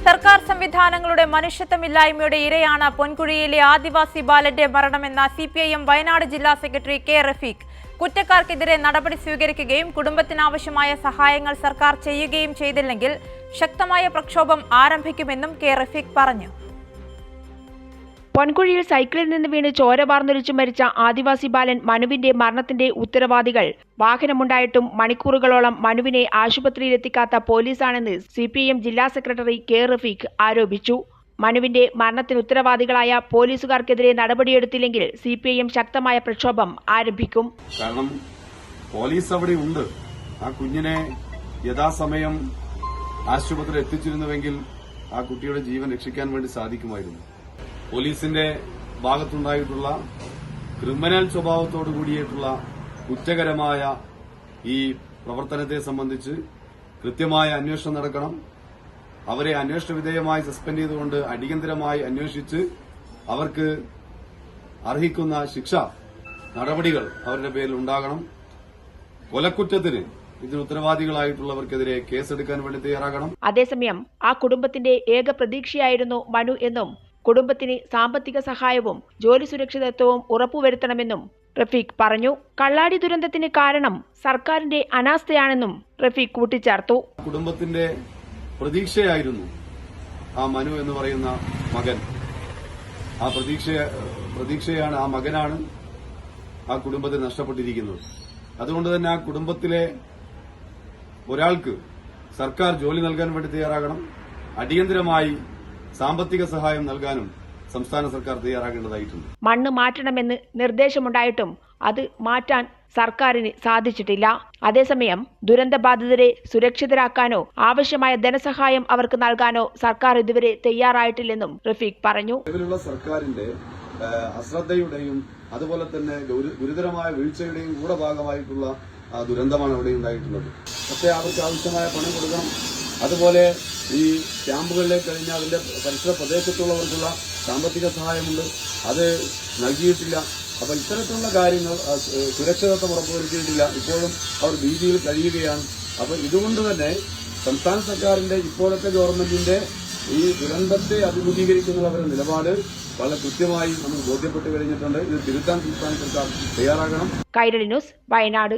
സർക്കാർ സംവിധാനങ്ങളുടെ മനുഷ്യത്വമില്ലായ്മയുടെ ഇരയാണ് പൊൻകുഴിയിലെ ആദിവാസി ബാലന്റെ മരണമെന്ന സിപിഐഎം വയനാട് ജില്ലാ സെക്രട്ടറി കെ റഫീഖ്. കുറ്റക്കാർക്കെതിരെ നടപടി സ്വീകരിക്കുകയും കുടുംബത്തിനാവശ്യമായ സഹായങ്ങൾ സർക്കാർ ചെയ്യുകയും ചെയ്തില്ലെങ്കിൽ ശക്തമായ പ്രക്ഷോഭം ആരംഭിക്കുമെന്നും കെ റഫീഖ് പറഞ്ഞു. പൊൻകുഴിയിൽ സൈക്കിളിൽ നിന്ന് വീണ് ചോര വാർന്നൊലിച്ചു മരിച്ച ആദിവാസി ബാലൻ മനുവിന്റെ മരണത്തിന്റെ ഉത്തരവാദികൾ വാഹനമുണ്ടായിട്ടും മണിക്കൂറുകളോളം മനുവിനെ ആശുപത്രിയിലെത്തിക്കാത്ത പോലീസാണെന്ന് സിപിഐഎം ജില്ലാ സെക്രട്ടറി കെ റഫീഖ് ആരോപിച്ചു. മനുവിന്റെ മരണത്തിന് ഉത്തരവാദികളായ പോലീസുകാർക്കെതിരെ നടപടിയെടുത്തില്ലെങ്കിൽ സിപിഐഎം ശക്തമായ പ്രക്ഷോഭം ആരംഭിക്കും. കാരണം പോലീസ് അവിടെ ഉണ്ട്. ആ കുഞ്ഞിനെ യഥാസമയം ആശുപത്രിയിൽ എത്തിച്ചിരുന്നുവെങ്കിൽ ആ കുട്ടിയുടെ ജീവൻ രക്ഷിക്കാൻ വേണ്ടി സാധിക്കുമായിരുന്നു. പോലീസിന്റെ ഭാഗത്തുണ്ടായിട്ടുള്ള ക്രിമിനൽ സ്വഭാവത്തോടു കൂടിയിട്ടുള്ള കുറ്റകരമായ ഈ പ്രവർത്തനത്തെ സംബന്ധിച്ച് കൃത്യമായ അന്വേഷണം നടക്കണം. അവരെ അന്വേഷണ വിധേയമായി സസ്പെൻഡ് ചെയ്തുകൊണ്ട് അടിയന്തരമായി അന്വേഷിച്ച് അവർക്ക് അർഹിക്കുന്ന ശിക്ഷ നടപടികൾ അവരുടെ പേരിൽ ഉണ്ടാകണം. കൊലക്കുറ്റത്തിന് ഇതിന് ഉത്തരവാദികളായിട്ടുള്ളവർക്കെതിരെ കേസെടുക്കാൻ വേണ്ടി തയ്യാറാകണം. അതേസമയം ആ കുടുംബത്തിന്റെ ഏക പ്രതീക്ഷയായിരുന്നു മനു എന്നും കുടുംബത്തിന് സാമ്പത്തിക സഹായവും ജോലി സുരക്ഷിതത്വവും ഉറപ്പുവരുത്തണമെന്നും റഫീഖ് പറഞ്ഞു. കള്ളാടി ദുരന്തത്തിന് കാരണം സർക്കാരിന്റെ അനാസ്ഥയാണെന്നും റഫീഖ് കൂട്ടിച്ചേർത്തു. കുടുംബത്തിന്റെ പ്രതീക്ഷയായിരുന്നു ആ മനു എന്ന് പറയുന്ന മകൻ. ആ പ്രതീക്ഷയാണ്, ആ മകനാണ് ആ കുടുംബത്തെ നഷ്ടപ്പെട്ടിരിക്കുന്നത്. അതുകൊണ്ട് തന്നെ ആ കുടുംബത്തിലെ ഒരാൾക്ക് സർക്കാർ ജോലി നൽകാൻ വേണ്ടി തയ്യാറാകണം. അടിയന്തരമായി സാമ്പത്തിക സഹായം നൽകാനും സംസ്ഥാന സർക്കാർ തയ്യാറാകേണ്ടതായിട്ടുണ്ട്. മണ്ണ് മാറ്റണമെന്ന് നിർദ്ദേശമുണ്ടായിട്ടും അത് മാറ്റാൻ സർക്കാരിന് സാധിച്ചിട്ടില്ല. അതേസമയം ദുരന്തബാധിതരെ സുരക്ഷിതരാക്കാനോ ആവശ്യമായ ധനസഹായം അവർക്ക് നൽകാനോ സർക്കാർ ഇതുവരെ തയ്യാറായിട്ടില്ലെന്നും റഫീഖ് പറഞ്ഞു. നിലവിലുള്ള സർക്കാരിന്റെ അശ്രദ്ധയുടെയും അതുപോലെ തന്നെ ഗുരുതരമായ വീഴ്ചയുടെയും കൂടെ ഭാഗമായിട്ടുള്ള ദുരന്തമാണ് അവിടെ ഉണ്ടായിട്ടുള്ളത്. പക്ഷേ അവർക്ക് ആവശ്യമായ പണം കൊടുക്കണം. അതുപോലെ ഈ ക്യാമ്പുകളിലേക്ക് കഴിഞ്ഞാൽ അതിന്റെ പരിസര പ്രദേശത്തുള്ളവർക്കുള്ള സാമ്പത്തിക സഹായമുണ്ട്, അത് നൽകിയിട്ടില്ല. അപ്പൊ ഇത്തരത്തിലുള്ള കാര്യങ്ങൾ സുരക്ഷിതത്വം ഉറപ്പുവരുത്തിയിട്ടില്ല. ഇപ്പോഴും അവർ ഭീതിയിൽ കഴിയുകയാണ്. അപ്പൊ ഇതുകൊണ്ട് തന്നെ സംസ്ഥാന സർക്കാരിന്റെ ഇപ്പോഴത്തെ ഗവൺമെന്റിന്റെ ഈ ദുരന്തത്തെ അഭിമുഖീകരിക്കുന്നവരുടെ നിലപാട് വളരെ കൃത്യമായി നമുക്ക് ബോധ്യപ്പെട്ട് കഴിഞ്ഞിട്ടുണ്ട്. ഇത് തിരുത്താൻ സംസ്ഥാന സർക്കാർ തയ്യാറാകണം. കൈരളി ന്യൂസ്, വയനാട്.